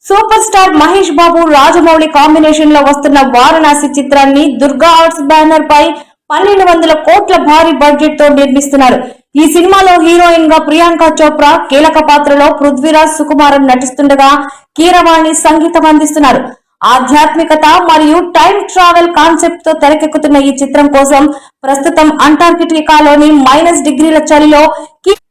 Super star Mahesh Babu Rajamouli combination లో వస్తున్న వారణాసి చిత్రాన్ని దుర్గా ఆర్ట్స్ బ్యానర్ పై 1200 కోట్ల భారీ బడ్జెట్ తో నిర్మిస్తున్నారు. ఈ సినిమాలో హీరోయిన్ గా ప్రియాంక చోప్రా, కీలక పాత్రలో పృథ్వీరాజ్ సుకుమారన్ నటిస్తుండగా కీరవాణి సంగీతం అందిస్తున్నారు. ఆధ్యాత్మికత మరియు టైం ట్రావెల్ కాన్సెప్ట్ తో తెరకెక్కుతున్న ఈ చిత్రం కోసం ప్రస్తుతం అంటార్కిటికాలోని -డిగ్రీల చలిలో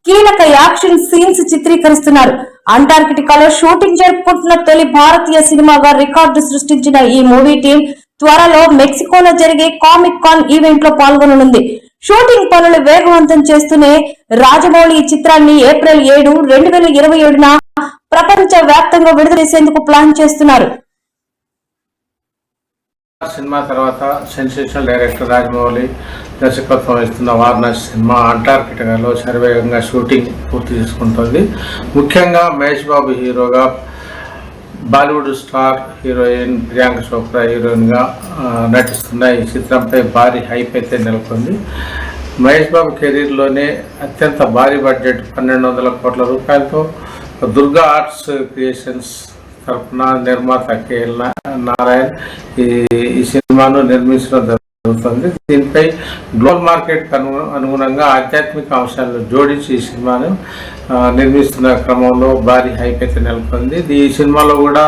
కీలక యాక్షన్ సీన్స్ చిత్రీకరిస్తున్నారు. అంటార్కిటికాలో షూటింగ్ జరుపుకుంటున్న తొలి భారతీయ సినిమాగా రికార్డు సృష్టించిన ఈ మూవీ టీం త్వరలో మెక్సికోలో జరిగే కామిక్ కాన్ ఈవెంట్ లో పాల్గొననుంది. షూటింగ్ పనులు వేగవంతం చేస్తూనే రాజమౌళి ఈ చిత్రాన్ని ఏప్రిల్ 7, 2027న ప్రపంచ వ్యాప్తంగా విడుదల చేసేందుకు ప్లాన్ చేస్తున్నారు. సినిమా తర్వాత సెన్సేషనల్ డైరెక్టర్ రాజమౌళి దర్శకత్వం వహిస్తున్న వారణాసి సినిమా అంటార్కిటికాలో శరవేగంగా షూటింగ్ పూర్తి చేసుకుంటుంది. ముఖ్యంగా మహేష్ బాబు హీరోగా, బాలీవుడ్ స్టార్ హీరోయిన్ ప్రియాంక చోప్రా హీరోయిన్గా నటిస్తున్న ఈ చిత్రంపై భారీ హైప్ అయితే నెలకొంది. మహేష్ బాబు కెరీర్లోనే అత్యంత భారీ బడ్జెట్ 1200 కోట్ల రూపాయలతో దుర్గా ఆర్ట్స్ క్రియేషన్స్ తరఫున నిర్మాత కేఎల్ నారాయణ్ ఈ సినిమాను నిర్మించడం జరుగుతుంది. దీనిపై గ్లోబల్ మార్కెట్ అనుగుణంగా ఆధ్యాత్మిక అంశాలను జోడించి ఈ సినిమాను నిర్మిస్తున్న క్రమంలో భారీ హైప్ అయితే నెలకొంది. ఈ సినిమాలో కూడా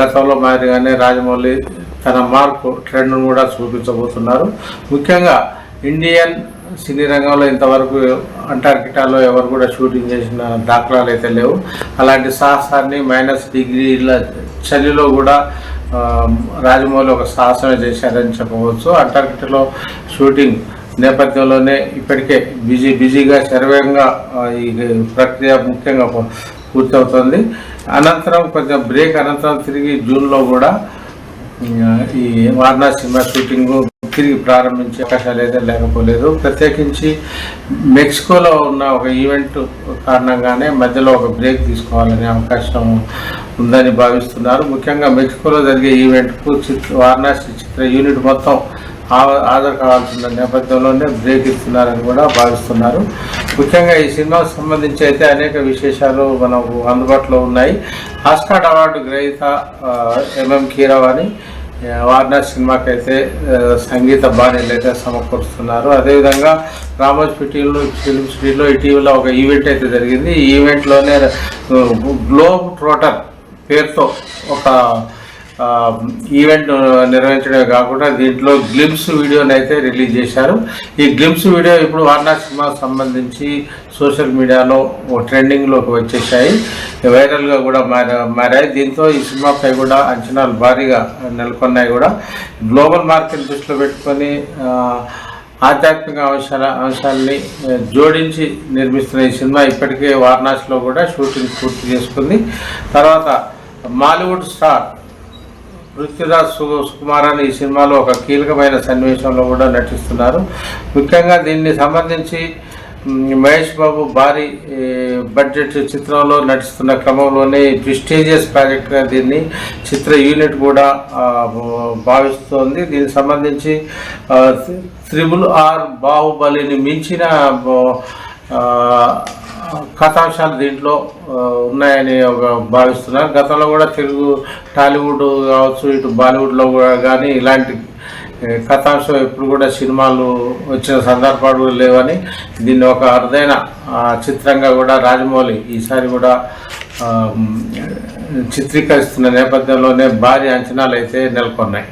గతంలో మాదిరిగానే రాజమౌళి తన మార్పు ట్రెండ్ను కూడా చూపించబోతున్నారు. ముఖ్యంగా ఇండియన్ సినీ రంగంలో ఇంతవరకు అంటార్కిటాలో ఎవరు కూడా షూటింగ్ చేసిన దాఖలాలు అయితే లేవు. అలాంటి సాహసాన్ని -డిగ్రీల చలిలో కూడా రాజమౌళి ఒక సాహసమే చేశారని చెప్పవచ్చు. అంటార్కిటాలో షూటింగ్ నేపథ్యంలోనే ఇప్పటికే బిజీగా శరవేగంగా ఈ ప్రక్రియ ముఖ్యంగా పూర్తవుతుంది. అనంతరం కొంచెం బ్రేక్ అనంతరం తిరిగి జూన్లో కూడా ఈ వారణాసి సినిమా షూటింగ్ తిరిగి ప్రారంభించే అవకాశాలు అయితే లేకపోలేదు. ప్రత్యేకించి మెక్సికోలో ఉన్న ఒక ఈవెంట్ కారణంగానే మధ్యలో ఒక బ్రేక్ తీసుకోవాలనే అవకాశం ఉందని భావిస్తున్నారు. ముఖ్యంగా మెక్సికోలో జరిగే ఈవెంట్కు వారణాసి చిత్ర యూనిట్ మొత్తం హాజరు కావాల్సిన నేపథ్యంలోనే బ్రేక్ ఇస్తున్నారని కూడా భావిస్తున్నారు. ముఖ్యంగా ఈ సినిమాకు సంబంధించి అయితే అనేక విశేషాలు మనకు అందుబాటులో ఉన్నాయి. ఆస్కార్ అవార్డు గ్రహీత కీరవాణి వారణాసి సినిమాకి అయితే సంగీత బాణీలు అయితే సమకూరుస్తున్నారు. అదేవిధంగా రామోజీ ఫిల్మ్ సిటీలో ఇటీవల ఒక ఈవెంట్ అయితే జరిగింది. ఈ ఈవెంట్లోనే గ్లోబ్ ట్రోటర్ పేరుతో ఒక ఈవెంట్ నిర్వహించడమే కాకుండా దీంట్లో గ్లిమ్స్ వీడియోని అయితే రిలీజ్ చేశారు. ఈ గ్లిమ్స్ వీడియో ఇప్పుడు వారణాసి సినిమాకు సంబంధించి సోషల్ మీడియాలో ట్రెండింగ్లోకి వచ్చేసాయి, వైరల్గా కూడా మారాయి. దీంతో ఈ సినిమాపై కూడా అంచనాలు భారీగా నెలకొన్నాయి. కూడా గ్లోబల్ మార్కెట్ దృష్టిలో పెట్టుకొని ఆధ్యాత్మిక అంశాలని జోడించి నిర్మిస్తున్న ఈ సినిమా ఇప్పటికే వారణాసిలో కూడా షూటింగ్ పూర్తి చేసుకుంది. తర్వాత బాలీవుడ్ స్టార్ పృథ్వీరాజ్ సుకుమారన్ ఈ సినిమాలో ఒక కీలకమైన సన్నివేశంలో కూడా నటిస్తున్నారు. ముఖ్యంగా దీన్ని సంబంధించి మహేష్ బాబు భారీ బడ్జెట్ చిత్రంలో నటిస్తున్న క్రమంలోనే ప్రెస్టీజియస్ ప్రాజెక్ట్గా దీన్ని చిత్ర యూనిట్ కూడా భావిస్తోంది. దీనికి సంబంధించి RRR బాహుబలిని మించిన కథాంశాలు దీంట్లో ఉన్నాయని భావిస్తున్నారు. గతంలో కూడా తెలుగు టాలీవుడ్ కావచ్చు, ఇటు బాలీవుడ్లో కూడా కానీ ఇలాంటి కథాంశం ఎప్పుడు కూడా సినిమాలు వచ్చిన సందర్భాలు లేవని, దీన్ని ఒక అరుదైన చిత్రంగా కూడా రాజమౌళి ఈసారి కూడా చిత్రీకరిస్తున్న నేపథ్యంలోనే భారీ అంచనాలు అయితే నెలకొన్నాయి.